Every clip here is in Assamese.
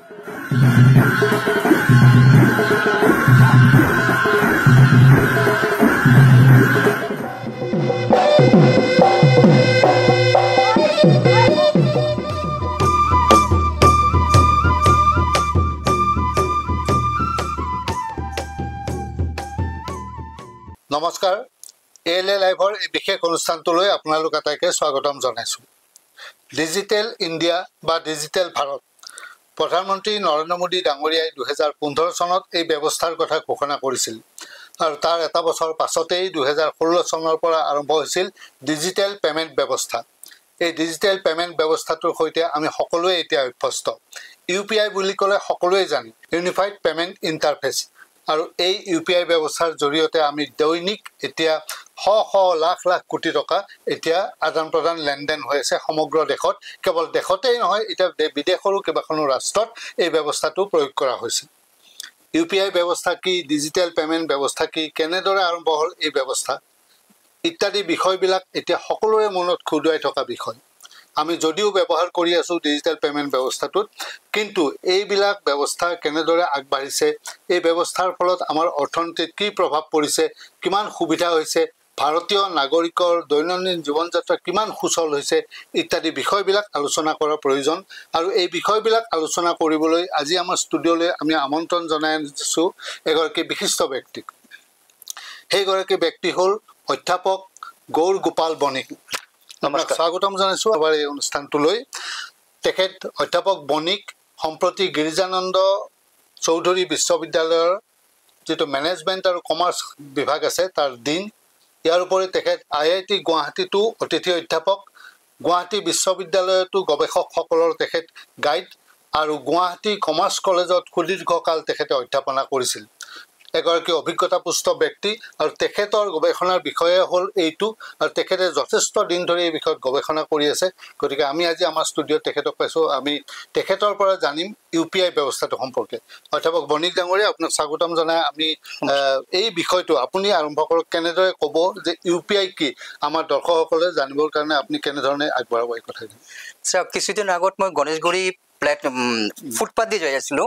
নমস্কাৰ এএলএ লাইভৰ এই বিশেষ অনুষ্ঠানটোলৈ আপোনালোক আটাইকে স্বাগতম জনাইছোঁ ডিজিটেল ইণ্ডিয়া বা ডিজিটেল ভাৰত প্ৰধানমন্ত্ৰী নৰেন্দ্ৰ মোদী ডাঙৰীয়াই 2015 চনত এই ব্যৱস্থাৰ কথা ঘোষণা কৰিছিল আৰু তাৰ এটা বছৰ পাছতেই 2016 চনৰ পৰা আৰম্ভ হৈছিল ডিজিটেল পেমেণ্ট ব্যৱস্থা এই ডিজিটেল পেমেণ্ট ব্যৱস্থাটোৰ সৈতে আমি সকলোৱে এতিয়া অভ্যস্ত ইউপিআই বুলি ক'লে সকলোৱে জানে ইউনিফাইড পেমেণ্ট ইণ্টাৰফেচ আৰু এই ইউপিআই ব্যৱস্থাৰ জৰিয়তে আমি দৈনিক এতিয়া শ লাখ কোটি টকা এতিয়া আদান প্ৰদান লেনদেন হৈ আছে সমগ্ৰ দেশত কেৱল দেশতেই নহয় এতিয়া বিদেশৰো কেইবাখনো ৰাষ্ট্ৰত এই ব্যৱস্থাটো প্ৰয়োগ কৰা হৈছে ইউপিআই ব্যৱস্থা কি ডিজিটেল পেমেণ্ট ব্যৱস্থা কি কেনেদৰে আৰম্ভ হ'ল এই ব্যৱস্থা ইত্যাদি বিষয়বিলাক এতিয়া সকলোৰে মনত খুদুৱাই থকা বিষয় আমি যদিও ব্যৱহাৰ কৰি আছো ডিজিটেল পেমেণ্ট ব্যৱস্থাটোত কিন্তু এইবিলাক ব্যৱস্থা কেনেদৰে আগবাঢ়িছে এই ব্যৱস্থাৰ ফলত আমাৰ অৰ্থনীতিত কি প্ৰভাৱ পৰিছে কিমান সুবিধা হৈছে ভাৰতীয় নাগৰিকৰ দৈনন্দিন জীৱন যাত্ৰা কিমান সুচল হৈছে ইত্যাদি বিষয়বিলাক আলোচনা কৰাৰ প্ৰয়োজন আৰু এই বিষয়বিলাক আলোচনা কৰিবলৈ আজি আমাৰ ষ্টুডিঅ'লৈ আমি আমন্ত্ৰণ জনাই আনিছো এগৰাকী বিশিষ্ট ব্যক্তিক সেইগৰাকী ব্যক্তি হ'ল অধ্যাপক গৌৰ গোপাল বণিক নমস্কাৰ স্বাগতম জানাইছো আমাৰ এই অনুষ্ঠানটোলৈ তেখেত অধ্যাপক বণিক সম্প্ৰতি গিৰিজানন্দ চৌধুৰী বিশ্ববিদ্যালয়ৰ যেটো মেনেজমেণ্ট আৰু কমাৰ্চ বিভাগ আছে তাৰ ডিন ইয়াৰ উপৰি তেখেত আইআইটি গুৱাহাটীতো অতিথি অধ্যাপক গুৱাহাটী বিশ্ববিদ্যালয়তো গৱেষকসকলৰ তেখেত গাইড আৰু গুৱাহাটী কমাৰ্চ কলেজত সুদীৰ্ঘকাল তেখেতে অধ্যাপনা কৰিছিল এগৰাকী অভিজ্ঞতাপুষ্ট ব্যক্তি আৰু তেখেতৰ গৱেষণাৰ বিষয়ে হ'ল এইটো আৰু তেখেতে যথেষ্ট দিন ধৰি এই বিষয়ত গৱেষণা কৰি আছে গতিকে আমি আজি আমাৰ ষ্টুডিঅ'ত তেখেতক পাইছোঁ আমি তেখেতৰ পৰা জানিম ইউপিআই ব্যৱস্থাটো সম্পৰ্কে অধ্যাপক বণিক ডাঙৰীয়া আপোনাক স্বাগতম জনাই আমি এই বিষয়টো আপুনি আৰম্ভ কৰক কেনেদৰে ক'ব যে ইউপিআই কি আমাৰ দৰ্শকসকলে জানিবৰ কাৰণে আপুনি কেনেধৰণে আগবঢ়াব এই কথাটো চাওক কিছুদিন আগত মই গণেশগুৰি ফুটপাথ দি যাই আছিলো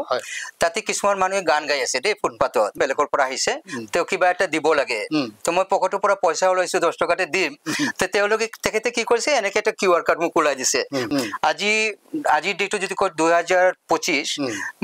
তাতে কিছুমান মানুহে গান গাই আছে দেই ফুটপাথত বেলেগৰ পৰা আহিছে তেওঁ কিবা এটা দিব লাগে তো মই পকেটৰ পৰা পইচা ওলাইছো 10 টকাতে দিম তো তেওঁলোকে তেখেতে কি কৰিছে এনেকে এটা কিউআৰ কাৰ্ড মোক ওলাই দিছে আজি ডেটটো যদি কয় 2025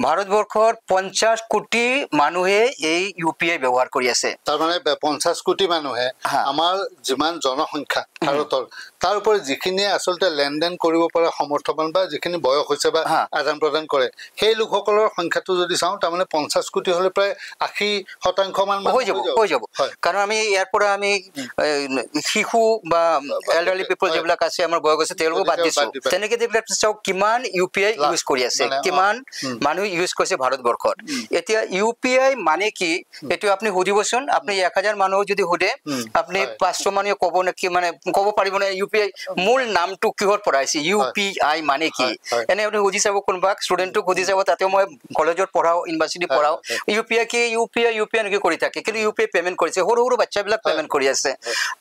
ভাৰতবৰ্ষৰ 50 কোটি মানুহে এই ইউপিআই ব্যৱহাৰ কৰি আছে তাৰ মানে 50 কোটি মানুহে আমাৰ যিমান জনসংখ্যা ভাৰতৰ তাৰ উপৰি যিখিনি আচলতে লেনদেন কৰিব পৰা সমৰ্থবান বা যিখিনি বয়স হৈছে বা আদান প্ৰদান কৰে সেই লোকসকলৰ সংখ্যাটো যদি চাওঁ তাৰ মানে 50 কোটি হলে প্ৰায় 80% মান হৈ যাব কাৰণ আমি ইয়াৰ পৰা আমি শিশু বা এল্ডাৰলি পিপল যিবিলাক আছে আমাৰ বয়স আছে তেওঁলোকো বাদ দিছো তেনেকে যিবিলাক চাওক কিমান ইউপিআই ইউজ কৰি আছে কিমান মানুহ ইউজ কৰিছে ভাৰতবৰ্ষত এতিয়া ইউপিআই মানে কি এটো আপুনি সুধিবচোন আপুনি 1000 মানুহ যদি সুধে আপুনি 500 মানুহে ক'ব নেকি মানে ক'ব পাৰিব না ইউপিআই মূল নামটো কিহৰ পৰা আহিছে ইউপিআই মানে কি এনে আপুনি বুজি চাব কোনবা ষ্টুডেন্টক বুজি যাব তাতে মই কলেজত পঢ়াও ইউনিভাৰ্সিটি পঢ়াও ইউপিআই কি কৰি থাকে কিন্তু ইউপিআই পেমেন্ট কৰিছে সৰু সৰু বাচ্চাবিলাক পেমেন্ট কৰি আছে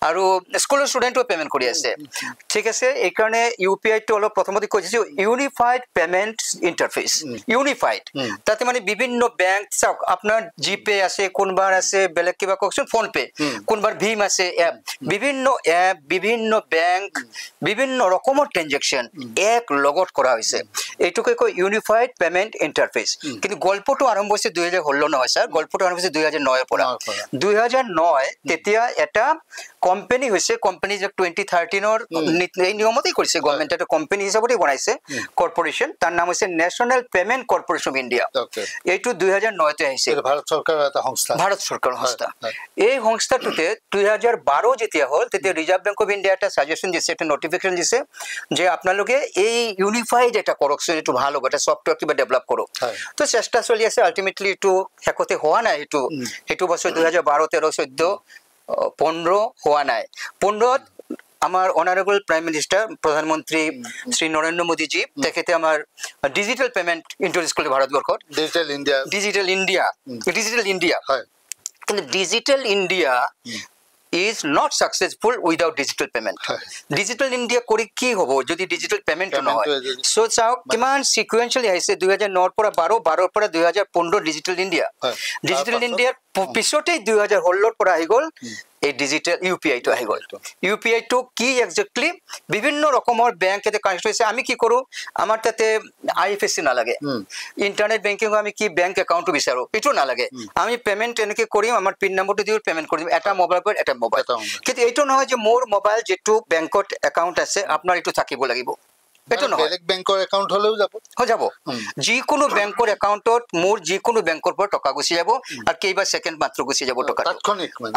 আৰু স্কুলৰ ষ্টুডেন্টও পেমেন্ট কৰি আছে ঠিক আছে এই কাৰণে ইউপিআই টো অলপ প্ৰথমতে কৈছো ইউনিফাইড পেমেন্ট ইন্টাৰফেস ইউনিফাইড তাতে মানে বিভিন্ন বেংক চাওক আপোনাৰ জিপে আছে কোনবাৰ আছে বেলেগ কিবা ককচোন ফোন পে কোনবাৰ ভীম আছে এপ বিভিন্ন বেংক বিভিন্ন ৰকমৰ ট্ৰানজাকশন এক লগত কৰা হৈছে এইটোকে কয় ইউনিফাইড পেমেন্ট ইন্টাৰফেস কিন্তু গল্পটো আৰম্ভ হৈছে 2016 নহয় স্যাৰ গল্পটো আৰম্ভ হৈছে 2009 ৰ পৰা 2009 তেতিয়া এটা কোম্পানী হৈছে কোম্পানী যে 2013 ৰ নিয়মতেই কৰিছে গভৰ্ণমেণ্ট এটা কোম্পানী হিচাপতে বনাইছে কৰ্পোৰেচন তাৰ নাম হৈছে national payment corporation of India এইটো 2009 তে আহিছে ভাৰত চৰকাৰৰ এটা সংস্থা ভাৰত চৰকাৰৰ সংস্থা এই সংস্থাটোতে 2012 যেতিয়া হ'ল তেতিয়া ৰিজাৰ্ভ বেংক অফ ইণ্ডিয়া এটা সাজেশন দিছে এটা নোটিফিকেশন দিছে যে আপোনালোকে এই ইউনিফাইড এটা কৰকচোন এটো ভাল হ'ব এটা সফটওয়্যাৰ কিবা ডেভেলপ কৰক তো চেষ্টা চলি আছে আলটিমেটলি এটো হেকতে হোৱা নাই এটো বছৰ 2012 13 14 15 হোৱা নাই 15 আমার অনারেবল প্রাইম মিনিস্টার প্রধানমন্ত্রী শ্রী নরেন্দ্র মোদী জি তেখেতে আমার ডিজিটাল পেমেন্ট ইন্ট্রোডিউস করলে ভারতবর্ষত ডিজিটাল ইন্ডিয়া কিন্তু digital India is not successful without digital payment. Digital India কৰি কি হ'ব যদি ডিজিটেল পেমেন্ট নহয় সো চাওক কিমান সিকুৱেন্সিয়েলি আহিছে 2009 পৰা 12 পৰা 2015 ডিজিটেল ইণ্ডিয়া পিছতেই 2016 পৰা আহি গ'ল এই ডিজিটেল ইউপিআই টো আহি গ'ল ইউপিআই টো কি এক্স্যাক্টলি বিভিন্ন ৰকমৰ বেংক এতে কানেক্ট হৈছে আমি কি কৰো আমাৰ তাতে আইএফএসসি নালাগে ইন্টাৰনেট ব্যাংকিং আমি কি ব্যাংক একাউন্ট বিচাৰো এটো নালাগে আমি পেমেন্ট এনেকে কৰিম আমাৰ পিন নম্বৰটো দিও পেমেন্ট কৰিম এটা মোবাইল পৰ এটা মোবাইল কিন্তু এটো নহয় যে মোৰ মোবাইল যেটো বেংকত একাউন্ট আছে আপোনাৰ এটো থাকিব লাগিব এটো নহয় বেলেগ বেংকৰ একাউন্ট হলেও যাব যিকোনো বেংকৰ একাউন্টত মোৰ যিকোনো বেংকৰ পৰা টকা গুছি যাব আৰু কেইবা সেকেন্ড মাত্ৰ গুছি যাব টকা তাৎক্ষণিক মানে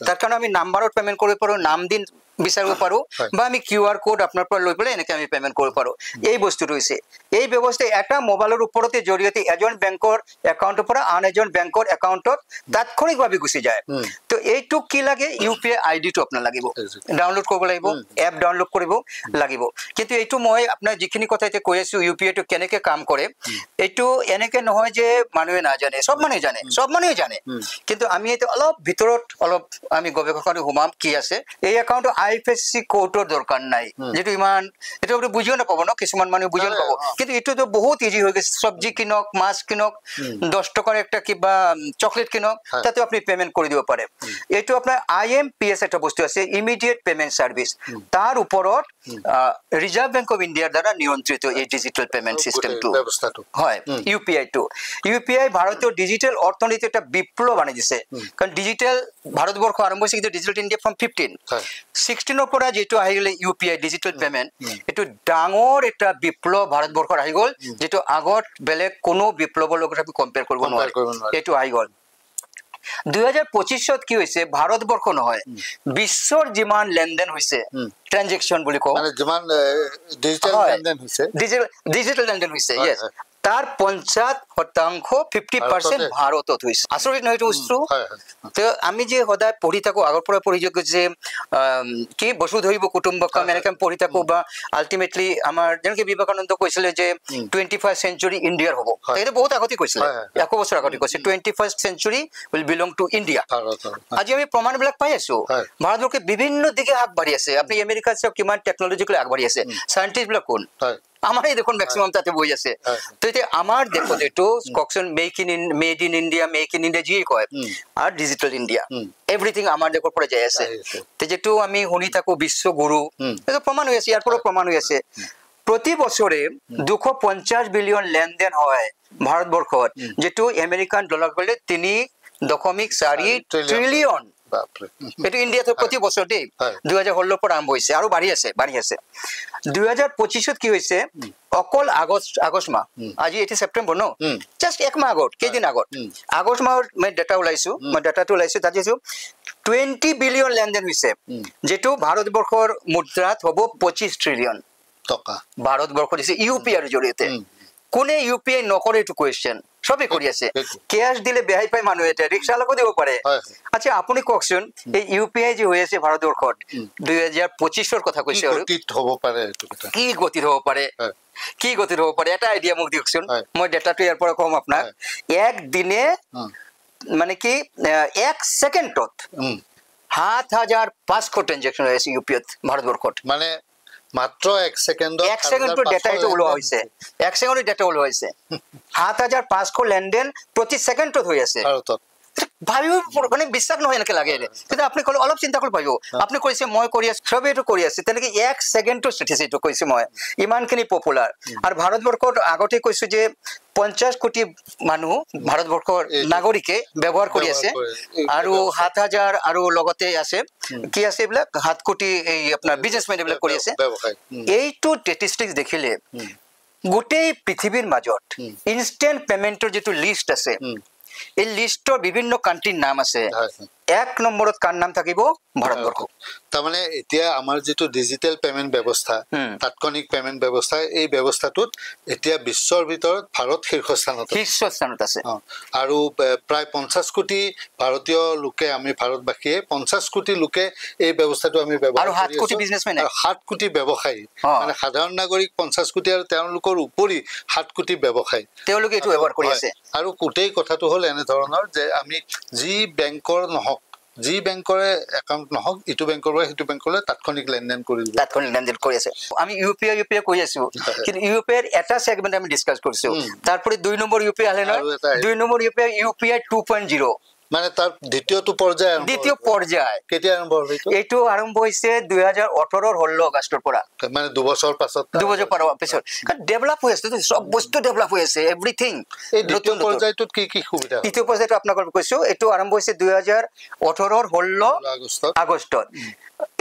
তাৰ কাৰণে আমি নাম্বাৰত পেমেন্ট কৰিব পাৰো নাম দিন বিচাৰিব পাৰো বা আমি কিউআৰ কোড আপোনাৰ পৰা লৈ পেলাই এনেকে আমি পেমেন্ট কৰিব পাৰো এই বস্তুটো হৈছে এই ব্যৱস্থা এটা মোবাইলৰ ওপৰতে জৰিয়তে এজন বেংকৰ একাউন্টৰ পৰা আন এজন বেংকৰ একাউন্টত তাৎক্ষণিকভাৱে গুছি যায় তো এইটো কি লাগে ইউপিআই আইডিটো আপোনাৰ লাগিব ডাউনলোড কৰিব লাগিব এপ ডাউনলোড কৰিব লাগিব কিন্তু এইটো মই আপোনাৰ যিখিনি কথা এতিয়া কৈ আছো ইউপিআই টো কেনেকে কাম কৰে এইটো এনেকে নহয় যে মানুহে নাজানে সব মানুহে জানে কিন্তু আমি এটা অলপ ভিতৰত অলপ আমি গৱেষণা হুমাম কি আছে এই একাউন্ট আইএফএসসি কোডৰ দৰকাৰ নাই যেটো ইমান এটা আপুনি বুজিও নাপাব ন কিছুমান মানুহ বুজিও নাপাব কিন্তু এটো তো বহুত ইজি হৈ গৈছে সবজি কিনক মাছ কিনক 10 টকাৰ একটা কিবা চকলেট কিনক তাতে আপুনি পেমেন্ট কৰি দিব পাৰে এটো আপোনাৰ আইএমপিএস এটা বস্তু আছে ইমিডিয়েট পেমেন্ট সাৰ্ভিস তাৰ ওপৰত ৰিজাৰ্ভ বেংক অফ ইণ্ডিয়াৰ দ্বাৰা নিয়ন্ত্ৰিত এই ডিজিটেল পেমেন্ট সিস্টেমটো ব্যৱস্থাটো হয় ইউপিআই ভাৰতীয় ডিজিটেল অৰ্থনীতি এটা বিপ্লৱ আনি দিছে কাৰণ ডিজিটেল ভাৰতবৰ্ষ আৰম্ভ হৈছে ডিজিটেল ইণ্ডিয়া ফ্ৰম 16 পৰা যেটো আহিলে ইউপিআই ডিজিটেল পেমেন্ট এটো ডাঙৰ এটা বিপ্লৱ ভাৰতবৰ্ষৰ আহি গ'ল যেটো আগত বেলেগ কোনো বিপ্লৱৰ লগত আমি কম্পেয়াৰ কৰিব নোৱাৰে এটো আহি গ'ল 2025 কি হৈছে ভাৰতবৰ্ষ নহয় বিশ্বৰ যিমান লেনদেন হৈছে ট্ৰানজেকশন বুলি কও মানে যিমান ডিজিটেল লেনদেন হৈছে ইয়েস তার 50% ভারতত হইছে আসলে নহয় তো উস্ত্র তো আমি যে সদায় পঢ়ি থাকো আগৰ পৰা পঢ়ি যে কি বসুধৈব কুটুম্বকম এনেকে পঢ়ি থাকো বা আলটিমেটলি আমাৰ যেনেকে বিবেকানন্দ কৈছিলে যে 21st সেঞ্চুৰি ইণ্ডিয়াৰ হ'ব এটা বহুত আগতে কৈছিলে 100 বছৰ আগতে কৈছে 21st century will belong to India আজি আমি প্ৰমাণবিলাক পাই আছো ভাৰতবৰ্ষে বিভিন্ন দিকে আগবাঢ়ি আছে আপুনি আমেৰিকাত চাওক কিমান টেকনলজিক্যালি আগবাঢ়ি আছে সায়েন্টিস্ট বিলাক কোন আমারে দেখুন ম্যাক্সিমাম তাতে বই আছে তো এতে আমার দেখো যেটো ককশন মেড ইন ইন্ডিয়া জি কয় আর ডিজিটাল ইন্ডিয়া এভরিথিং আমার দেখো পড়ে যায় আছে তো যেটো আমি শুনি থাকো বিশ্বগুরু এটা প্রমাণ হৈ আছে ইয়াৰ পৰা প্ৰমাণ হৈ আছে প্ৰতি বছৰে 250 বিলিয়ন লেনদেন হয় ভাৰতবৰ্ষত যেটো আমেৰিকান ডলাৰ বলে 3.4 ট্ৰিলিয়ন এটো ইন্ডিয়াতে প্ৰতি বছৰ দেই 2016 পৰা আৰম্ভ হৈছে আৰু বাঢ়ি আছে 2025 কি হৈছে অকল আগষ্ট মাহ আজি এটি সেপ্টেম্বৰ ন জাস্ট এক মাহ আগত কেইদিন আগত আগষ্ট মাহৰ মই ডাটা ওলাইছো তাতে 20 বিলিয়ন লেনদেন হৈছে যেটো ভাৰতবৰ্ষৰ মুদ্ৰাত হ'ব 25 ট্ৰিলিয়ন টকা ভাৰতবৰ্ষৰ দিছে ইউপিআইৰ জৰিয়তে কোনে ইউপিআই নকৰে এটো কোৱেশ্চন সবে কৰি আছে ক্যাশ দিলে বেহাই পাই মানুহ এটা ৰিক্সা লগো দিব পাৰে আচ্ছা আপুনি কওকচোন এই ইউপিআই যে হৈ আছে ভাৰতবৰ্ষত 2025 ৰ কথা কৈছে আৰু গতিত হ'ব পাৰে এটো কথা কি গতিত হ'ব পাৰে এটা আইডিয়া মোক দিয়কচোন মই ডাটাটো ইয়াৰ পৰা কম আপোনাক এক দিনে মানে কি এক সেকেন্ডত 7500 ট্ৰানজেকচন হৈ আছে ইউপিআইত ভাৰতবৰ্ষত মানে মাত্ৰ 1 সেকেন্ডৰ ডাটা এটা ওলোৱা হৈছে 1 সেকেন্ডৰ ডাটা ওলোৱা হৈছে 7500 লেনদেন প্ৰতি সেকেন্ডত হৈ আছে ভাৰতত ভাবিও মানে বিশ্বাস নহয় এনেকে লাগে কিন্তু আপুনি কল অলপ চিন্তা কৰি ভাবিও আপুনি কৈছে মই কৰি আছো সবে এটো কৰি আছে তেনেকে 1 সেকেন্ডৰ ষ্টেটিষ্টিকটো কৈছে মই ইমানখিনি পপুলাৰ আৰু ভাৰতবৰ্ষত আগতে কৈছো যে 50 কোটি মানুহ ভাৰতবৰ্ষৰ নাগৰিকে ব্যৱহাৰ কৰি আছে আৰু 7000 আৰু লগতে আছে কি আছে এইবিলাক 7 কোটি এই আপোনাৰ বিজনেসম্যান এইবিলাক কৰি আছে এইটো ষ্টেটিষ্টিক্স দেখিলে গোটেই পৃথিৱীৰ মাজত ইনষ্টেন্ট পেমেন্টৰ যেটো লিষ্ট আছে এই লিষ্টৰ বিভিন্ন কান্ট্ৰিৰ নাম আছে এক নম্বৰত কাৰ নাম থাকিব ভাৰতবৰ্ষ তাৰ মানে এতিয়া আমাৰ যেটো ডিজিটেল পেমেন্ট ব্যৱস্থা তাৎক্ষণিক পেমেন্ট ব্যৱস্থা এই ব্যৱস্থাটোত এতিয়া বিশ্বৰ ভিতৰত ভাৰত শীৰ্ষস্থানত আছে আৰু প্ৰায় 50 কোটি ভাৰতীয় লোকে আমি ভাৰতবাসীয়ে 50 কোটি লোকে এই ব্যৱস্থাটো আমি ব্যৱহাৰ কৰি আছো আৰু 7 কোটি বিজনেসম্যান আৰু 7 কোটি ব্যৱসায়ী মানে সাধাৰণ নাগৰিক 50 কোটি আৰু তেওঁলোকৰ উপৰি 7 কোটি ব্যৱসায়ী তেওঁলোকে এটো ব্যৱহাৰ কৰি আছে আৰু কোটেই কথাটো হল এনে ধৰণৰ যে আমি যি বেংকৰ নহক যি বেংকৰে একাউণ্ট নহওক ইটো বেংকৰ পৰা সিটো বেংকলৈ তাৎক্ষণিক লেনদেন কৰি আছে আমি ইউপিআই কৈ আছো কিন্তু ইউপিআই এটা সেগমেন্ট আমি ডিসকাস কৰিছো তাৰপৰে 2 নম্বৰ ইউপিআই হলে না 2 নম্বৰ ইউপিআই 2.0 মানে তাৰ দ্বিতীয় পৰ্যায় কেতিয়া আৰম্ভ হইতো এইটো আৰম্ভ হইছে 2018 ৰ 16 আগষ্টৰ পৰা মানে 2 বছৰ পাছত ডেভেলপ হৈ আছে সব বস্তু ডেভেলপ হৈ আছে এভৰিথিং এই দ্বিতীয় পৰ্যায়টোত কি সুবিধা দ্বিতীয় পৰ্যায়টো আপোনাক কৈছো এইটো আৰম্ভ হৈছে 2018 ৰ 16 আগষ্টত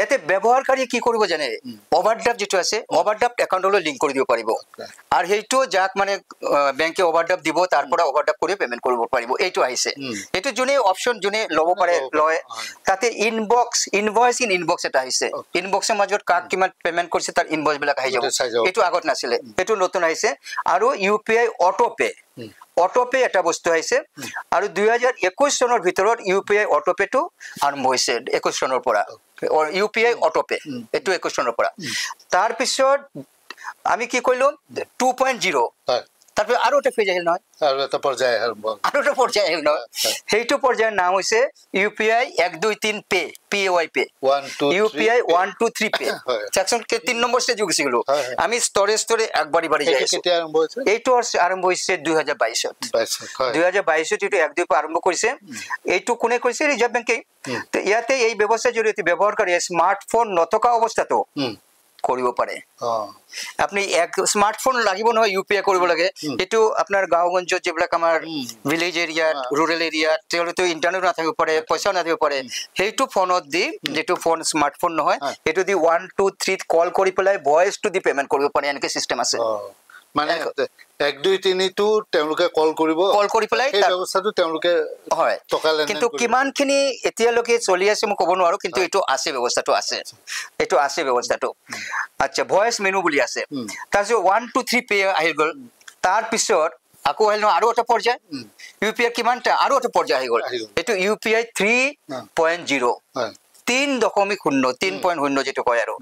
এতে ব্যৱহাৰকাৰী কি কৰিব জানে ওভাৰড্ৰাফ্ট যেটো আছে ওভাৰড্ৰাফ্ট একাউণ্টলৈ লিংক কৰি দিব পাৰিব আৰু হেইটো যাক মানে বেংকে ওভাৰড্ৰাফ্ট দিব তাৰ পৰা ওভাৰড্ৰাফ্ট কৰি পেমেন্ট কৰিব পাৰিব এইটো আহিছে এইটো জুনে অপচন জুনে লব পাৰে লয় তাতে ইনভয়েস এটা আহিছে ইনবক্সৰ মাজত কাক কিমান পেমেন্ট কৰিছে তাৰ ইনভয়েস বিলাক আহি যাব এইটো আগত নাছিলে এইটো নতুন আহিছে আৰু ইউপিআই অটোপে এটা বস্তু আহিছে আৰু 2021 চনৰ ভিতৰত ইউপিআই অটোপেটো আৰম্ভ হৈছে 21 চনৰ পৰা ইউপিআই অটোপে এটো 21 চনৰ পৰা তাৰ পিছত আমি কি কইলো 2.0 তাৰপৰে আৰো একটা ফেজ আহিল নহয় আৰু এটা পৰ্যায় আহিল নহয় সেইটো পৰ্যায়ৰ নাম হৈছে ইউপিআই 123 পে পিওআই পে ইউপিআই 123 পে সেকশন কে 3 নম্বৰ স্টেজ গিছি গলো আমি স্তৰে একবাৰই বাড়ি যাই কেতিয়া আৰম্ভ হৈছে এইটো আৰম্ভ হৈছে 2022 ত এইটো 1-2 পে আৰম্ভ কৰিছে এইটো কোনে কৰিছে ৰিজাৰ্ভ বেংকে তো ইয়াতে এই ব্যৱস্থা জৰিয়তে ব্যৱহাৰকাৰী স্মাৰ্টফোন নথকা অৱস্থাতো কৰিব পাৰে আপনি এক স্মাৰ্টফোন লাগিব নহয় ইউপিআই কৰিব লাগে এটো আপনাৰ গাঁওগঞ্জত যেবিলাক আমাৰ ভিলেজ এৰিয়া ৰুৰাল এৰিয়া তেলতো ইন্টাৰনেট না থাকিব পাৰে পয়সা না থাকিব পাৰে হেইটো ফোনত দি যেটো ফোন স্মাৰ্টফোন নহয় এটো দি 1 2 3 কল কৰি পেলাই ভয়েস টু দি পেমেন্ট কৰিব পাৰে এনেকে সিস্টেম আছে মানে 1 2 3 টু তেওঁলোকে কল কৰি পেলাই এই ব্যৱস্থাটো তেওঁলোকে হয় টকা লেনদেন কিন্তু কিমানখিনি এতিয়ালৈকে চলি আছে মই ক'ব নোৱাৰো কিন্তু এটো আছে ব্যৱস্থাটো আছে এটো আছে ব্যৱস্থাটো আচ্ছা ভয়েস মেনু বুলি আছে তাৰপিছত 1 2 3 পে আহিল গল তাৰ পিছত আকৌ আহিল আৰু এটা পৰ্যায় ইউপিআই কিমানটা আৰু এটা পৰ্যায় আহি গল এটো ইউপিআই 3.0 3.0 যেটো কয় আৰু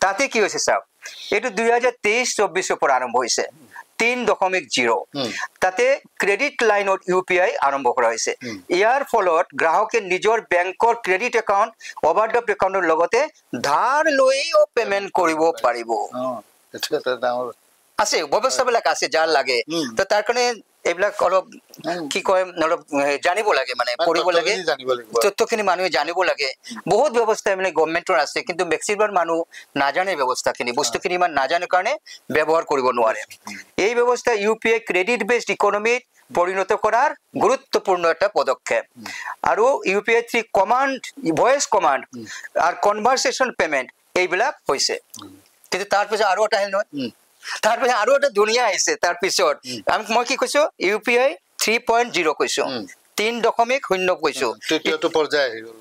তাতে কি হৈছে সাহেব এটো 2023-24 পৰা আৰম্ভ হৈছে 3.0 তাতে ক্ৰেডিট লাইনত ইউপিআই আৰম্ভ কৰা হৈছে ইয়াৰ ফলত গ্ৰাহকে নিজৰ বেংকৰ ক্ৰেডিট একাউন্ট ওভাৰড্ৰাফ্ট একাউন্টৰ লগতে ধাৰ লৈও পেমেন্ট কৰিব পাৰিব এটা ডাঙৰ আছে ব্যৱস্থাবিলাক আছে যাৰ লাগে তো তাৰ কাৰণে এইবিলাক অলপ কি কয় অলপ জানিব লাগে মানে পঢ়িব লাগে তথ্যখিনি মানুহে জানিব লাগে বহুত ব্যৱস্থা মানে গভৰ্ণমেণ্টৰ আছে কিন্তু মেক্সিমাম মানুহ নাজানে ব্যৱস্থাখিনি বস্তুখিনি ইমান নাজানে কাৰণে ব্যৱহাৰ কৰিব নোৱাৰে এই ব্যৱস্থা ইউপিআই ক্ৰেডিট বেসড ইকনমিত পৰিণত কৰাৰ গুৰুত্বপূৰ্ণ এটা পদক্ষেপ আৰু ইউপিআই 3 কমান্ড ভয়েস কমান্ড আৰু কনভাৰসেশন পেমেন্ট এইবিলাক হৈছে কিন্তু তাৰ পিছত আৰু এটা আহিল নহয় তারপরে আরো একটা দুনিয়া আইছে তার পিছত আমি মই কি কইছো ইউপিআই 3.0 কইছো 3.0 কইছো তৃতীয়টো পর্যায় আহি গল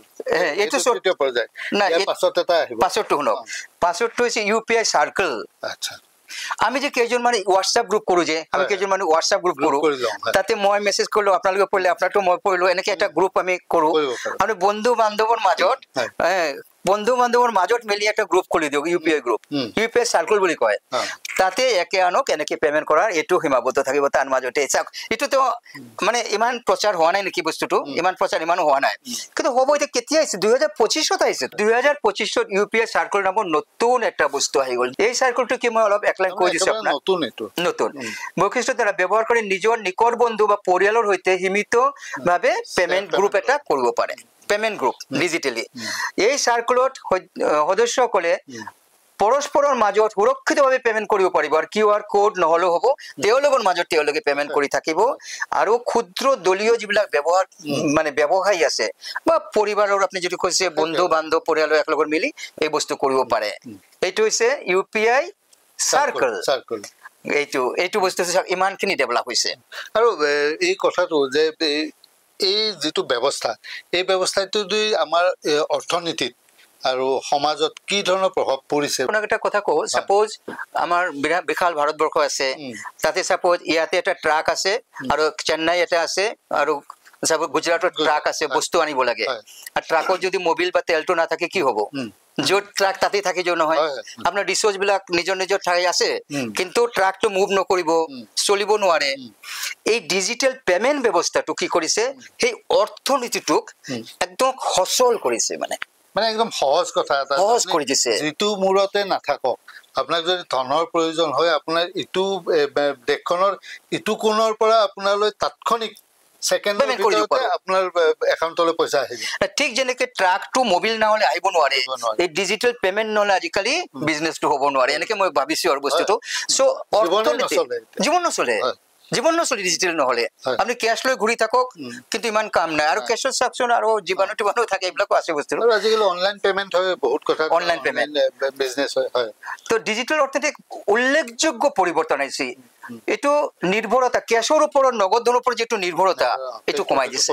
এটো তৃতীয় পর্যায় না এর পাছত এটা আহিব পাছতটো শুনক পাছতটো হৈছে ইউপিআই সার্কেল আচ্ছা আমি যে কেজন মানে হোয়াটসঅ্যাপ গ্রুপ কৰো যে আমি কেজন মানে হোয়াটসঅ্যাপ গ্ৰুপ কৰো তাতে মই মেসেজ কৰলো আপোনালোকে পড়লে আপোনাৰটো মই পড়লো এনেকে একটা গ্ৰুপ আমি কৰো আৰু বন্ধু বান্ধৱৰ মাজত মিলি একটা গ্ৰুপ খুলি দিও ইউপিআই গ্ৰুপ ইউপিআই সাৰ্কেল বুলি কয় তাতে একে আনক এনেকে পেমেন্ট কৰাৰ এটো সীমাবদ্ধ থাকিব তাৰ মাজতে এটো তো মানে ইমান প্ৰচাৰ হোৱা নাই নেকি বস্তুটো ইমান প্ৰচাৰ ইমান হোৱা নাই কিন্তু হ'ব এটা কেতিয়া আহিছে 2025 ত আহিছে 2025 ত ইউপিআই সার্কেল নামৰ নতুন একটা বস্তু আহি গল এই সাৰ্কেলটো কি মই অলপ একলাইন কৈ দিছো আপোনাক নতুন বৈশিষ্ট্য দ্বাৰা ব্যৱহাৰ কৰি নিজৰ নিকট বন্ধু বা পৰিয়ালৰ হৈতে সীমিত ভাবে পেমেন্ট গ্ৰুপ এটা কৰিব পাৰে পেমেন্ট গ্ৰুপ ডিজিটালি এই সাৰ্কেলত সদস্যসকলে পৰস্পৰৰ মাজত সুৰক্ষিতভাৱে পেমেন্ট কৰিব পাৰিব আৰু কিউআৰ কোড নহলে হ'ব তেওঁলোকৰ মাজত তেওঁলোকে পেমেন্ট কৰি থাকিব আৰু ক্ষুদ্ৰ দলীয় যিবিলাক ব্যৱহাৰ মানে ব্যৱসায়ী আছে বা পৰিবাৰৰ আপুনি যদি কৈছে বন্ধু বান্ধৱ পৰিয়ালৰ একলগত মিলি এই বস্তু কৰিব পাৰে এইটো হৈছে ইউপিআই সাৰ্কেল এইটো বস্তু ইমানখিনি ডেভেলপ হৈছে আৰু এই কথাটো যে এই যেটো ব্যৱস্থা এই ব্যৱস্থাটো দুই আমাৰ অৰ্থনীতিত আৰু সমাজত কি ধৰণৰ প্ৰভাৱ পৰিছে আপোনাক এটা কথা কও সাপোজ আমাৰ বিশাল ভাৰতবৰ্ষ আছে তাতে সাপোজ ইয়াতে এটা ট্ৰাক আছে আৰু চেন্নাই এটা আছে আৰু সাপোজ গুজৰাটত ট্ৰাক আছে বস্তু আনিব লাগে আৰু ট্ৰাকত যদি মোবিল বা তেলটো না থাকে কি হ'ব য'ত ট্ৰাক তাতে থাকি যোৱা নহয় আপোনাৰ ৰিচোৰ্চ বিলাক নিজৰ নিজৰ ঠাই আছে কিন্তু ট্ৰাকটো মুভ নকৰিব চলিব নোৱাৰে এই ডিজিটেল পেমেন্ট ব্যৱস্থাটো কি কৰিছে সেই অৰ্থনীতিটোক একদম সচল কৰিছে মানে একদম সহজ কথা এটা সহজ কৰি দিছে যিটো মূৰতে নাথাকক আপোনাক যদি ধনৰ প্ৰয়োজন হয় আপোনাৰ ইটো দেশখনৰ ইটো কোণৰ পৰা আপোনালৈ তাৎক্ষণিক সেকেন্ডৰ ভিতৰতে আপোনাৰ একাউণ্টলৈ পইচা আহিব ঠিক যেনেকৈ ট্ৰাকটো মোবাইল নহলে আহিব নোৱাৰে এই ডিজিটেল পেমেন্ট নহলে আজিকালি বিজনেছটো হ'ব নোৱাৰে এনেকৈ মই ভাবিছো আৰু বস্তুটো সো জীৱন নচলে জীৱন নচলে ডিজিটেল নহলে আপনি ক্যাশ লৈ ঘূৰি থাকক কিন্তু ইমান কাম নাই আৰু ক্যাশৰ সাকচন আৰু জীৱাণু থাকে এইবিলাকো আছে বস্তু আৰু আজিকালি অনলাইন পেমেন্ট হয় বহুত কথা অনলাইন পেমেন্ট বিজনেছ হয় তো ডিজিটেল অৰ্থনীতিত উল্লেখযোগ্য পৰিৱৰ্তন আহিছে এটো নিৰ্ভৰতা ক্যাশৰ ওপৰত নগদৰ ওপৰত যেটো নিৰ্ভৰতা এটো কমাই দিছে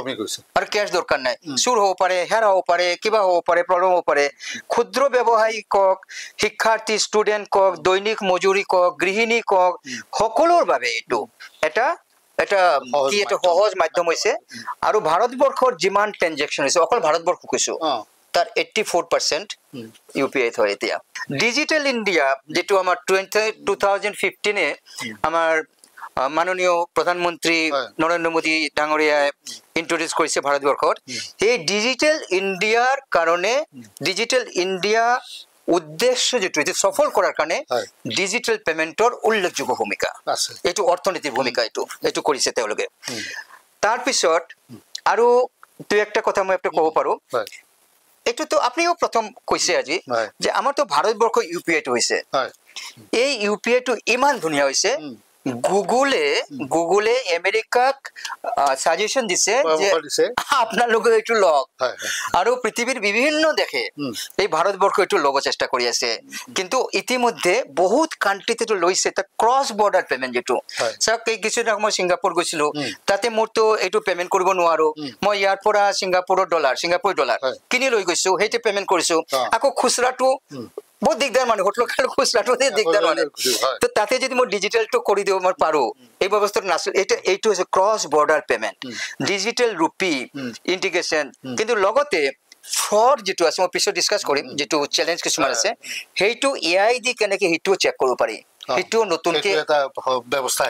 আৰু ক্যাশ দৰকাৰ নাই চুৰ হ'ব পাৰে হেৰা হ'ব পাৰে কিবা হ'ব পাৰে প্ৰব্লেম হ'ব পাৰে ক্ষুদ্ৰ ব্যৱসায়ী কক শিক্ষাৰ্থী ষ্টুডেন্ট কক দৈনিক মজুৰি কক গৃহিণী কক সকলোৰ বাবে এটো এটা কি এটা সহজ মাধ্যম হৈছে আৰু ভাৰতবৰ্ষৰ যিমান ট্ৰানজেকচন হৈছে অকল ভাৰতবৰ্ষ কৈছো তাৰ 84% ইউপিআই হয় এতিয়া ডিজিটাল ইন্ডিয়া যেটো আমাৰ 2015 এ আমাৰ মাননীয় প্ৰধানমন্ত্ৰী নৰেন্দ্ৰ মোদী ডাঙৰীয়াই ইন্ট্ৰোডিউস কৰিছে ভাৰতবৰ্ষত এই ডিজিটাল ইন্ডিয়াৰ কাৰণে ডিজিটাল ইন্ডিয়া উদ্দেশ্য যেটো এটো সফল কৰাৰ কাৰণে ডিজিটাল পেমেন্টৰ উল্লেখযোগ্য ভূমিকা আছে এটো অৰ্থনীতিৰ ভূমিকা এটো কৰিছে তেওঁলোকে তাৰ পিছত আৰু দুই একটা কথা মই আপোনাক ক'ব পাৰো এটো তো আপনিও প্ৰথম কৈছে আজি যে আমাৰ তো ভাৰতবৰ্ষ ইউপিআই টো হৈছে এই ইউপিআই টো ইমান ধুনিয়া হৈছে গুগলে আমেৰিকাক সাজেশন দিছে যে আপোনালোকে এটো লগ আৰু পৃথিৱীৰ বিভিন্ন দেশে এই ভাৰতবৰ্ষ এটো লগ চেষ্টা কৰি আছে কিন্তু ইতিমধ্যে বহুত কান্ট্ৰিতে তো লৈছে তা ক্ৰস বৰ্ডাৰ পেমেন্ট যেটো সক কিছু দিন মই সিঙ্গাপুৰ গৈছিলো তাতে মোৰটো এটো পেমেন্ট কৰিব নোৱাৰো মই ইয়াৰ পৰা সিঙ্গাপুৰ ডলাৰ কিনি লৈ গৈছো হেতে পেমেন্ট কৰিছো আকৌ খুচৰাটো বহুত দিগদাৰ মানে হোটেল খুচৰাটো দিগদাৰ মানে তো তাতে যদি মই ডিজিটেলটো কৰি দিও মই পাৰো এই ব্যৱস্থাটো নাছিল এইটো হৈছে ক্ৰস বৰ্ডাৰ পেমেন্ট ডিজিটেল ৰূপী ইন্টিগ্ৰেশন কিন্তু লগতে ফ্ৰড যেটো আছে মই পিছত ডিসকাস কৰিম যেটো চ্যালেঞ্জ কিছুমান আছে হেইটো এআই দি কেনেকৈ হেইটো চেক কৰিব পাৰি হেইটো নতুনকে এটা ব্যৱস্থা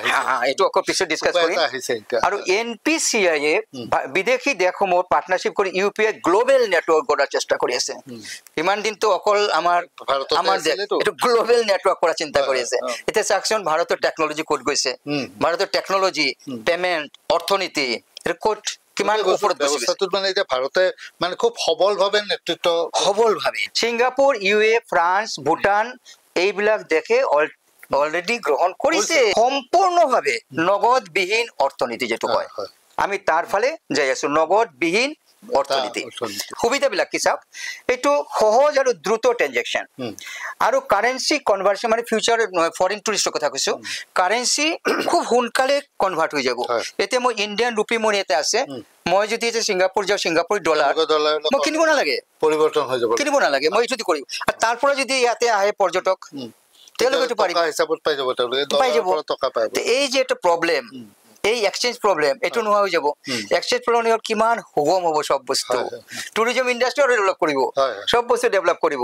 এটো আকৌ পিছত ডিসকাস কৰিম আৰু এনপিসিআই এ বিদেশী দেশসমূহ পাৰ্টনাৰশ্বিপ কৰি ইউপিআই গ্লোবাল নেটৱৰ্ক কৰাৰ চেষ্টা কৰি আছে ইমান দিন তো অকল আমাৰ এটো গ্লোবাল নেটৱৰ্ক কৰাৰ চিন্তা কৰি আছে এটা সাকচন ভাৰতৰ টেকনলজি কোড গৈছে ভাৰতৰ টেকনলজি পেমেন্ট অৰ্থনীতি ৰেকৰ্ড কিমান ওপৰত ব্যৱস্থাটো মানে এটা ভাৰতে মানে খুব সবলভাৱে নেতৃত্ব সবলভাৱে সিঙ্গাপুৰ ইউএ ফ্ৰান্স ভুটান এইবিলাক দেখে অলৰেডি গ্ৰহণ কৰিছে সম্পূৰ্ণভাৱে নগদবিহীন অৰ্থনীতি যেটো হয় আমি তাৰ ফালে যাই আছো নগদবিহীন অৰ্থনীতি সুবিধাবিলাক কি চাওক এটো সহজ আৰু দ্ৰুত ট্ৰানজেকচন আৰু কাৰেন্সি কনভাৰ্সন মানে ফিউচাৰ ফৰেন টুৰিস্টৰ কথা কৈছো কাৰেন্সি খুব সোনকালে কনভাৰ্ট হৈ যাব এতে মই ইন্ডিয়ান ৰুপি মোৰ এতে আছে মই যদি এতে সিঙ্গাপুৰ যাও সিঙ্গাপুৰ ডলাৰ মই কিনিব নালাগে পৰিৱৰ্তন হৈ যাব কিনিব নালাগে মই এটো কৰিম আৰু তাৰ পৰা যদি ইয়াতে আহে পৰ্যটক তেওঁলোকে পাৰি হিচাপত পাই যাব টকা পাই এই যে এটা প্ৰবলেম এই এক্সচেঞ্জ প্ৰবলেম এটো নোহোৱা হৈ যাব এক্সচেঞ্জ প্ৰবলেম কিমান সুগম হ'ব সব বস্তু টুৰিজম ইন্ডাস্ট্ৰি ডেভেলপ কৰিব সব বস্তু ডেভেলপ কৰিব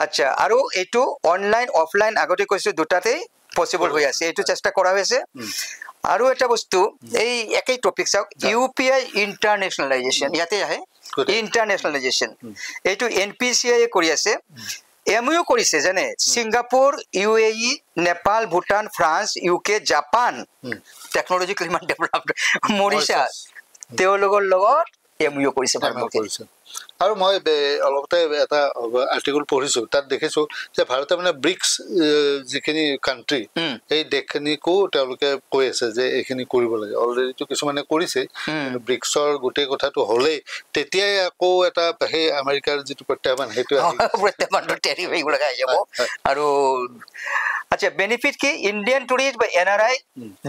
আচ্ছা আৰু এটো অনলাইন অফলাইন আগতে কৈছো দুটাতে পসিবল হৈ আছে এটো চেষ্টা কৰা হৈছে আৰু এটা বস্তু এই একেই টপিক চাওক ইউপিআই ইন্টাৰনেশনালাইজেশন ইয়াতে আহে ইন্টাৰনেশনালাইজেশন এটো এনপিসিআই কৰি আছে এমইউ কৰিছে জানে Singapore UAE Nepal Bhutan France UK Japan technologically ইমান ডেভেলপড মৰিশাছ তেওঁলোকৰ লগত এমইউ কৰিছে আৰু মই অলপতে এটা আৰ্টিকল পঢ়িছো তাত দেখিছো যে ভাৰতে মানে ব্ৰিক্স যিখিনি কান্ট্ৰি এই দেশখিনিকো তেওঁলোকে কৈ আছে যে এইখিনি কৰিব লাগে অলৰেডি তো কিছুমানে কৰিছে ব্ৰিক্সৰ গোটেই কথাটো হলেই তেতিয়াই আকৌ এটা সেই আমেৰিকাৰ যিটো প্ৰত্যাহ্বান সেইটো প্ৰত্যাহ্বানটো টেৰিফ হৈ গ'ল যাব আৰু আচ্ছা বেনিফিট কি ইন্ডিয়ান টুৰিষ্ট বা এনআৰআই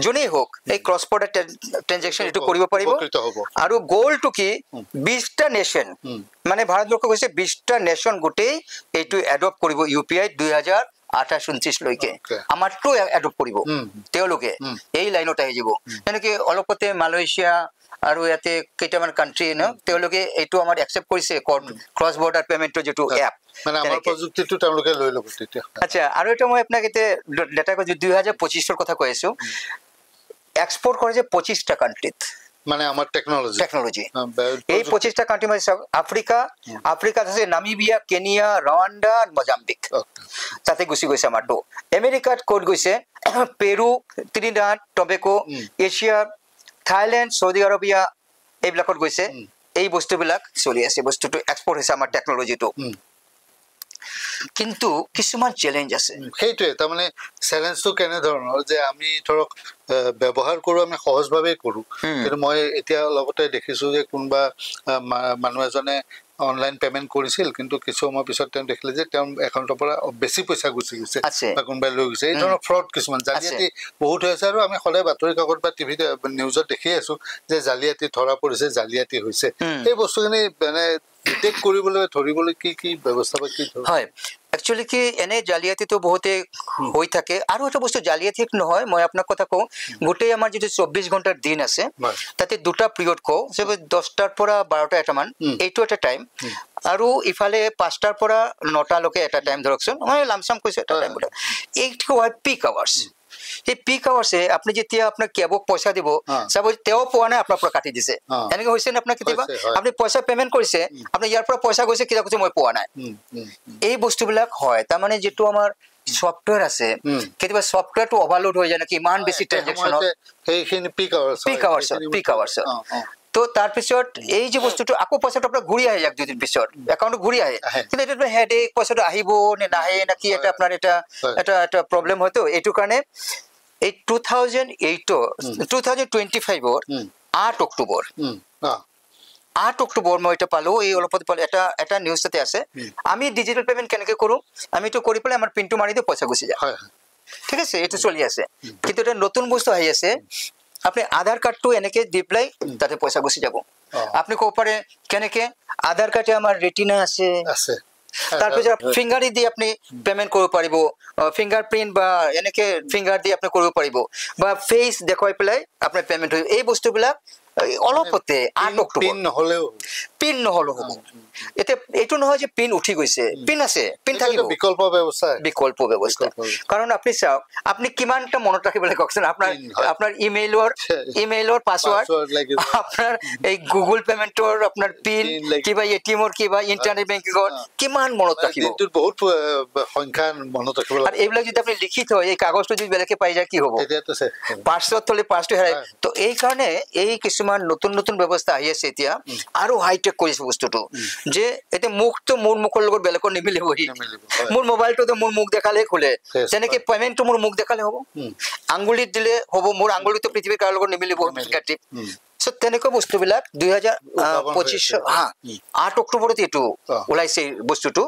জনেই হোক এই ক্ৰস বৰ্ডাৰ ট্ৰানজেকশন এটো কৰিব পাৰিব আৰু গোলটো কি 20টা নেশন মানে ভাৰতবৰ্ষ কৈছে 20টা নেশন গোটেই এইটো এডপ্ট কৰিব ইউপিআই 2028-29 লৈকে আমাৰটো এডপ্ট কৰিব তেওঁলোকে এই লাইনত আহি যাব এনেকে অলপতে মালয়েছিয়া আৰু ইয়াতে কেইটামান কান্ট্ৰি ন তেওঁলোকে এইটো আমাৰ একসেপ্ট কৰিছে ক্ৰস বৰ্ডাৰ পেমেন্টৰ যেটো এপ মানে আমাৰ প্ৰযুক্তিটো তেওঁলোকে লৈ ল'ব তেতিয়া আচ্ছা আৰু এটা মই আপোনাক এতিয়া ডেটা কৈ 2025 কথা কৈ আছো এক্সপোর্ট কৰে যে 25টা কান্ট্ৰিত মানে আমাৰ টেকনলজি এই 25টা কান্ট্ৰি মানে আফ্ৰিকা আছে নামিবিয়া কেনিয়া ৰওয়ান্ডা মোজাম্বিক তাতে গুছি গৈছে আমাৰটো আমেৰিকাত কোড গৈছে Peru Trinidad Tobago Asia Thailand Saudi Arabia এইবিলাকত গৈছে এই বস্তুবিলাক চলি আছে বস্তুটো এক্সপোৰ্ট হৈছে আমাৰ টেকনলজিটো কিন্তু কিছুমান চ্যালেঞ্জ আছে সেইটোৱে তাৰ মানে চ্যালেঞ্জটো কেনে ধৰণৰ যে আমি ধৰক ব্যৱহাৰ কৰো আমি সহজভাৱে কৰো কিন্তু মই এতিয়া লগতে দেখিছো যে কোনবা মানুহ এজনে অনলাইন পেমেন্ট কৰিছিল কিন্তু কিছু সময় পিছত তেওঁ দেখিলে যে তেওঁৰ একাউণ্টৰ পৰা বেছি পইচা গুচি গৈছে বা কোনবাই লৈ গৈছে এই ধৰণৰ ফ্ৰড কিছুমান জালিয়াতি বহুত হৈছে আৰু আমি সদায় বাতৰি কাকত বা টিভিত নিউজত দেখি আছো যে জালিয়াতি ধৰা পৰিছে জালিয়াতি হৈছে এই বস্তুখিনি মানে ডিটেক্ট কৰিবলৈ ধৰিবলৈ কি ব্যৱস্থা বা কি হয় একচুয়ালি কি এনে জালিয়াতি তো বহুতে হৈ থাকে আৰু এটা বস্তু জালিয়াতি নহয় মই আপোনাক কথা কওঁ গোটেই আমাৰ যেটো 24 ঘণ্টাৰ দিন আছে তাতে দুটা পিৰিয়ড কও যে 10টাৰ পৰা 12টা এটা মান এইটো এটা টাইম আৰু ইফালে 5টাৰ পৰা 9টা লৈকে এটা টাইম ধৰকচোন মই লামসাম কৈছো এটা টাইম এইটো হয় পিক আৱাৰ্স এই পিক আৱাৰ্সে আপনি যেতিয়া আপনাৰ কেবক পয়সা দিব সব তেও পোৱা নাই আপোনাৰ পৰা কাটি দিছে এনেকে হৈছে না আপোনাৰ কিবা আপনি পয়সা পেমেন্ট কৰিছে আপনি ইয়াৰ পৰা পয়সা গৈছে কিবা কৈছে মই পোৱা নাই এই বস্তুবিলাক হয় তাৰ মানে যেটো আমাৰ সফটওয়্যাৰ আছে কেতিয়াবা সফটওয়্যাৰটো ওভাৰলোড হৈ যায় না কি ইমান বেছি ট্ৰানজাকশন সেইখিনি পিক আৱাৰ্স তো তাৰ পিছত এই যে বস্তুটো আকো পয়সাটো আপোনাৰ ঘূৰি আহে এক দুই দিন পিছত একাউণ্ট ঘূৰি আহে কিন্তু এটা হেডেক পয়সাটো আহিব নে নাহে না কি এটা আপোনাৰ এটা প্ৰবলেম হয়তো এইটো কাৰণে এই 2025 ৰ 8 অক্টোবৰ 8 অক্টোবৰ মই এটা পালো এই অলপতে পালো এটা নিউজ তাতে আছে আমি ডিজিটাল পেমেন্ট কেনেকৈ কৰো আমি তো কৰি পেলাই আমাৰ পিনটো মাৰি দিও পয়সা গুচি যায় ঠিক আছে এটো চলি আছে কিন্তু এটা নতুন বস্তু আহি আছে আপনি আধাৰ কাৰ্ডটো এনেকে দিপ্লাই তাতে পয়সা গুচি যাব আপনি কো পাৰে কেনেকে আধাৰ কাৰ্ডে আমাৰ ৰেটিনা আছে তাৰপিছত ফিংগাৰ দি আপনি পেমেন্ট কৰিব পাৰিব ফিংগাৰপ্ৰিন্ট বা এনেকে ফিংগাৰ দি আপনি কৰিব পাৰিব বা ফেস দেখাই পেলাই আপোনাৰ পেমেন্ট হৈ এই বস্তুবিলাক অলপতে 8 অক্টোবৰ পিন নহলেও হ'ব এতে এটো নহয় যে পিন উঠি গৈছে পিন আছে পিন থাকিব বিকল্প ব্যৱস্থা কাৰণ আপনি চাওক আপনি কিমানটা মনত ৰাখিবলৈ কওকচোন আপোনাৰ ইমেইলৰ পাসওয়াৰ্ড আপোনাৰ এই গুগল পেমেন্টৰ আপোনাৰ পিন কিবা এটিএমৰ কিবা ইন্টাৰনেট বেংকিংৰ কিমান মনত ৰাখিব এইটো বহুত সংখ্যা মনত ৰাখিব আৰু এইবিলাক যদি আপনি লিখি থয় এই কাগজটো যদি বেলেগে পাই যায় কি হ'ব এতিয়াতো পাসওয়ার্ড থলে পাসটো হেৰাই তো এই কাৰণে এই কিছুমান নতুন ব্যৱস্থা আহি আছে এতিয়া আৰু হাইটেক কৰিছে বস্তুটো যে এতে মুখটো মোৰ মুখৰ লগত বেলেগৰ নিমিলিব মোৰ মোবাইলটো তো মোৰ মুখ দেখালে খোলে যেনেকে পেমেন্টটো মোৰ মুখ দেখালে হ'ব আঙ্গুলিত দিলে হ'ব মোৰ আঙ্গুলিটো পৃথিৱীৰ কাৰো লগত নিমিলিব ফিংগাৰটিপ সো তেনেকৈ বস্তুবিলাক 2025 8 অক্টোবৰত এটো ওলাইছে বস্তুটো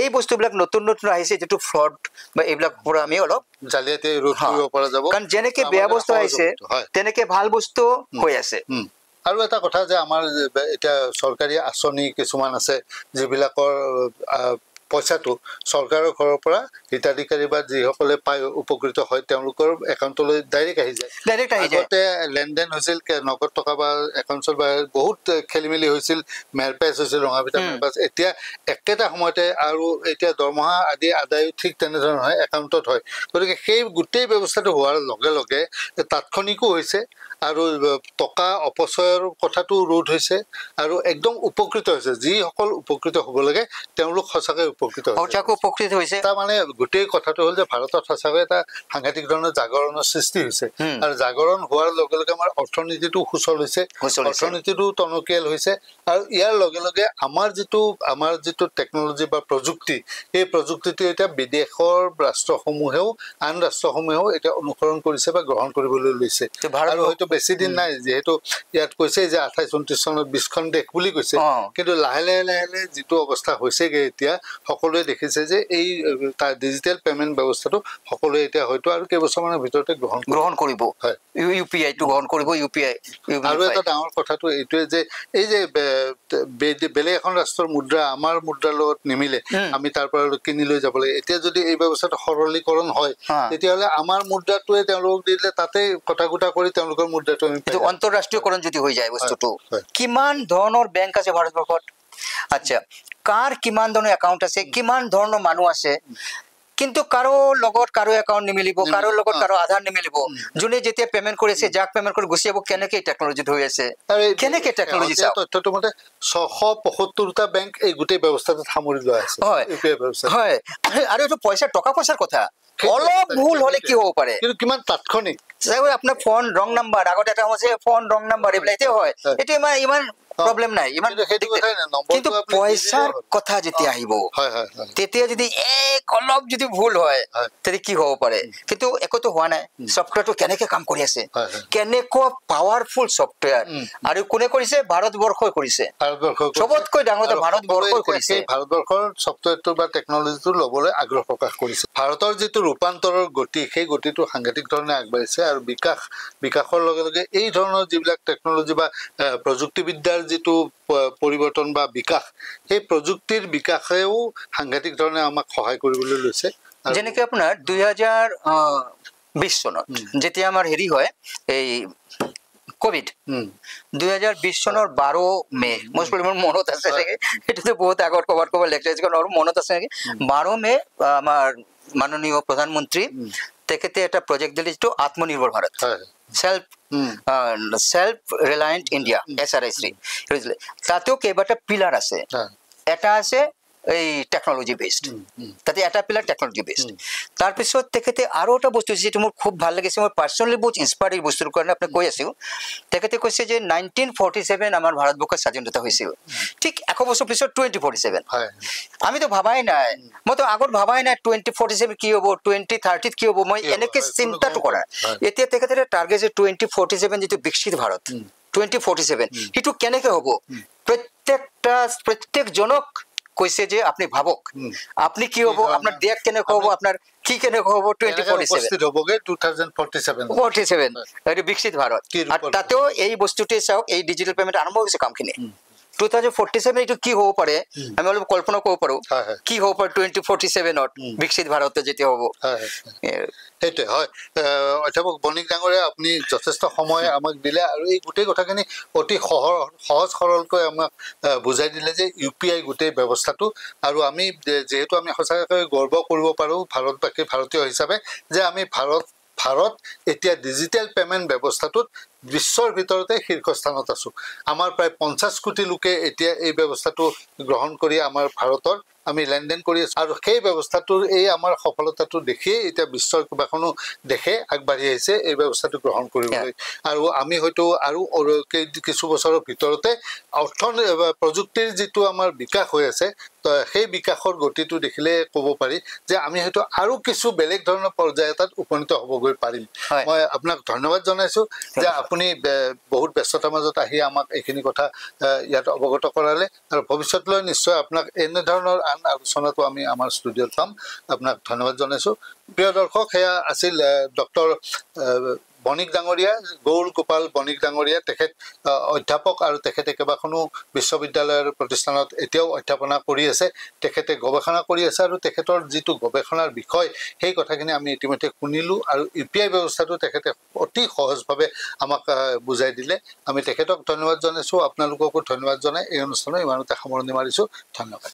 এই বস্তুবিলাক নতুন আহিছে যেটো ফ্ৰড বা এইবিলাক পৰা আমি অলপ জালিয়াতি ৰোধ কৰিব পৰা যাব কাৰণ যেনেকে বেয়া বস্তু আহিছে তেনেকে ভাল বস্তু হৈ আছে আৰু এটা কথা যে আমাৰ এটা চৰকাৰী আঁচনি কিছুমান আছে যিবিলাকৰ পইচাটো চৰকাৰৰ ঘৰৰ পৰা হিতাধিকাৰী বা যিসকলে পায় উপকৃত হয় তেওঁলোকৰ একাউণ্টলৈ ডাইৰেক্ট আহি যায় আগতে লেনদেন হৈছিল নগদ টকা বা একাউণ্টৰ বা বহুত খেলিমেলি হৈছিল মেৰপেচ হৈছিল ৰঙাপিঠা মেৰপেচ এতিয়া একেটা সময়তে আৰু এতিয়া দৰমহা আদি আদায় ঠিক তেনেধৰণৰ হয় একাউণ্টত হয় গতিকে সেই গোটেই ব্যৱস্থাটো হোৱাৰ লগে লগে তাৎক্ষণিকো হৈছে আৰু টকা অপচয়ৰ কথাটো ৰোধ হৈছে আৰু একদম উপকৃত হৈছে যিসকল উপকৃত হ'ব লাগে তেওঁলোক সঁচাকৈ উপকৃত হৈছে তাৰ মানে গোটেই কথাটো হ'ল যে ভাৰতত সঁচাকৈ এটা সাংঘাতিক ধৰণৰ জাগৰণৰ সৃষ্টি হৈছে আৰু জাগৰণ হোৱাৰ লগে লগে আমাৰ অৰ্থনীতিটো সুচল হৈছে অৰ্থনীতিটো টনকিয়াল হৈছে আৰু ইয়াৰ লগে লগে আমাৰ যিটো টেকনলজি বা প্ৰযুক্তি এই প্ৰযুক্তিটো এতিয়া বিদেশৰ ৰাষ্ট্ৰসমূহেও আন ৰাষ্ট্ৰসমূহেও এতিয়া অনুসৰণ কৰিছে বা গ্ৰহণ কৰিবলৈ লৈছে আৰু হয়তো বেছি দিন নাই যেহেতু ইয়াত কৈছে যে 28-29 চনত 20খন দেশ বুলি কৈছে কিন্তু লাহে লাহে যিটো অৱস্থা হৈছেগে এতিয়া সকলোৱে দেখিছে যে এই ডিজিটেল পেমেন্ট ব্যৱস্থাটো সকলোৱে এতিয়া হয়তো আৰু কেইবছৰমানৰ ভিতৰতে গ্ৰহণ কৰিব ইউপিআই টো গ্ৰহণ কৰিব ইউপিআই আৰু এটা ডাঙৰ কথাটো এইটোৱে যে এই যে বেলেগ এখন ৰাষ্ট্ৰৰ মুদ্ৰা আমাৰ মুদ্ৰাৰ লগত নিমিলে আমি তাৰ পৰা কিনি লৈ যাব লাগে এতিয়া যদি এই ব্যৱস্থাটো সৰলীকৰণ হয় তেতিয়াহ'লে আমাৰ মুদ্ৰাটোৱে তেওঁলোকক দিলে তাতে কটাকুটা কৰি তেওঁলোকৰ মুদ্ৰাটো অন্তঃৰাষ্ট্ৰীয়কৰণ যদি হৈ যায় বস্তুটো কিমান ধৰণৰ বেংক আছে ভাৰতবৰ্ষত আচ্ছা কাৰ কিমান ধৰণৰ একাউণ্ট আছে কিমান ধৰণৰ মানুহ আছে কিন্তু কাৰো লগত কাৰো একাউণ্ট নিমিলিব কাৰো লগত কাৰো আধাৰ নিমিলিব যোনে যেতিয়া পেমেন্ট কৰিছে যাক পেমেন্ট কৰি গুচি যাব কেনেকৈ টেকনলজি হৈ আছে কেনেকৈ টেকনলজি তথ্যটো মতে 675টা বেংক এই গোটেই ব্যৱস্থাটোত সামৰি লোৱা আছে ইউপিআই ব্যৱস্থা হয় আৰু এইটো টকা পইচাৰ কথা অলপ ভুল হলে কি হ'ব পাৰে কিন্তু কিমান তাৎক্ষণিক আপোনাৰ ফোন ৰং নাম্বাৰ আগতে এটা হৈছে ফোন ৰং নাম্বাৰ এইবিলাক এতিয়া হয় এইটো ইমান প্ৰব্লেম নাই ইমান কিন্তু পইচাৰ কথা যেতিয়া আহিব তেতিয়া যদি অলপ যদি ভুল হয় তেতিয়া কি হ'ব পাৰে কিন্তু একোতো হোৱা নাই ছফ্টৱেৰটো কেনেকৈ কাম কৰি আছে কেনেকুৱা পাৱাৰফুল ছফ্টৱেৰ আৰু কোনে কৰিছে ভাৰতবৰ্ষই কৰিছে চবতকৈ ডাঙৰ ভাৰতবৰ্ষই কৰিছে ভাৰতবৰ্ষৰ ছফ্টৱেৰটো বা টেকনলজিটো ল'বলৈ আগ্ৰহ প্ৰকাশ কৰিছে ভাৰতৰ যিটো ৰূপান্তৰৰ গতি সেই গতিটো সাংঘাতিক ধৰণে আগবাঢ়িছে আৰু বিকাশৰ লগে লগে এই ধৰণৰ যিবিলাক টেকনলজি বা প্ৰযুক্তিবিদ্যাৰ যিটো পৰিৱৰ্তন বা বিকাশ সেই প্ৰযুক্তিৰ বিকাশেও সাংঘাতিক ধৰণে আমাক সহায় কৰিবলৈ লৈছে যেনেকৈ আপোনাৰ 2020 চনত যেতিয়া আমাৰ হেৰি হয় এই কোভিড 2020 চনৰ 12 মে মোৰ মনত আছে চাগে এইটো বহুত আগত ক'বাত লেকচাৰ মনত আছে নেকি 12 মে আমাৰ মাননীয় প্ৰধানমন্ত্ৰী তেখেতে এটা প্ৰজেক্ট দিলে যিটো আত্মনিৰ্ভৰ Bharat self reliant India SRI3 তাতেও কেইবাটা পিলাৰ আছে এটা আছে এই টেকনলজি বেসড তাতে এটা পিলাৰ টেকনলজি বেসড তাৰপিছত তেখেতে আৰু এটা বস্তু যেটো মোৰ খুব ভাল লাগিছে মই পাৰ্সোনালি বহুত ইনস্পায়াৰ্ড এই বস্তুৰ কাৰণে আপুনি কৈ আছিল তেখেতে কৈছে যে 1947 আমাৰ ভাৰতবৰ্ষৰ স্বাধীনতা হৈছিল ঠিক 100 বছৰ পিছত 2047 আমি তো ভাবাই নাই মই তো আগত ভাবাই নাই 2047 কি হ'ব 2030 কি হ'ব মই এনেকে চিন্তাটো কৰা এতিয়া তেখেতে টাৰ্গেট যে 2047 যেটো বিকশিত ভাৰত 2047 হিটো কেনেকৈ হ'ব প্ৰত্যেক জনক কৈছে যে আপনি ভাবক আপনি কি হ'ব আপনার দেশ কেনেকৈ হ'ব আপনার কি কেনেকৈ হ'ব 2047 হ'বগে 2047 এটা বিকশিত ভাৰত আৰু তাতেও এই বস্তুতে চাওক এই ডিজিটাল পেমেন্ট আৰম্ভ হৈছে কামখিনি 2047 এটো কি হ'ব পাৰে আমি অলপ কল্পনা কৰিব পাৰো কি হ'ব পাৰে 2047 ত বিকশিত ভাৰত যেতিয়া হ'ব সেইটো হয় অধ্যাপক বণিক ডাঙৰীয়া আপুনি যথেষ্ট সময় আমাক দিলে আৰু এই গোটেই কথাখিনি অতি সহজ সৰলকৈ আমাক বুজাই দিলে যে ইউপিআই গোটেই ব্যৱস্থাটো আৰু আমি যেহেতু আমি সঁচাকৈ গৰ্ব কৰিব পাৰো ভাৰতবাসী ভাৰতীয় হিচাপে যে আমি ভাৰত এতিয়া ডিজিটেল পেমেন্ট ব্যৱস্থাটোত বিশ্বৰ ভিতৰতে শীৰ্ষস্থানত আছো আমাৰ প্ৰায় 50 কোটি লোকে এতিয়া এই ব্যৱস্থাটো গ্ৰহণ কৰি আমাৰ ভাৰতৰ আমি লেনদেন কৰি আছো আৰু সেই ব্যৱস্থাটোৰ এই আমাৰ সফলতাটো দেখি এতিয়া বিশ্বৰ কিবাখনো দেখে আগবাঢ়ি আহিছে এই ব্যৱস্থাটো গ্ৰহণ কৰিবলৈ আৰু আমি হয়তো আৰু কিছু বছৰৰ ভিতৰতে প্ৰযুক্তিৰ যিটো আমাৰ বিকাশ হৈ আছে সেই বিকাশৰ গতিটো দেখিলে ক'ব পাৰি যে আমি হয়তো আৰু কিছু বেলেগ ধৰণৰ পৰ্যায় এটাত উপনীত হ'বগৈ পাৰিম মই আপোনাক ধন্যবাদ জনাইছো যে আপুনি বহুত ব্যস্ততাৰ মাজত আহি আমাক এইখিনি কথা ইয়াত অৱগত কৰালে আৰু ভৱিষ্যতলৈ নিশ্চয় আপোনাক এনে ধৰণৰ আন আলোচনাটো আমি আমাৰ ষ্টুডিঅ'ত পাম আপোনাক ধন্যবাদ জনাইছো প্ৰিয় দৰ্শক হেয়া আছিল ডক্টৰ বণিক ডাঙৰীয়া গৌৰ গোপাল বণিক ডাঙৰীয়া তেখেত অধ্যাপক আৰু তেখেতে কেইবাখনো বিশ্ববিদ্যালয়ৰ প্ৰতিষ্ঠানত এতিয়াও অধ্যাপনা কৰি আছে তেখেতে গৱেষণা কৰি আছে আৰু তেখেতৰ যিটো গৱেষণাৰ বিষয় সেই কথাখিনি আমি ইতিমধ্যে শুনিলো আৰু ইউপিআই ব্যৱস্থাটো তেখেতে অতি সহজভাৱে আমাক বুজাই দিলে আমি তেখেতক ধন্যবাদ জনাইছো আপোনালোককো ধন্যবাদ জনাই এই অনুষ্ঠানৰ ইমানতে সামৰণি মাৰিছো ধন্যবাদ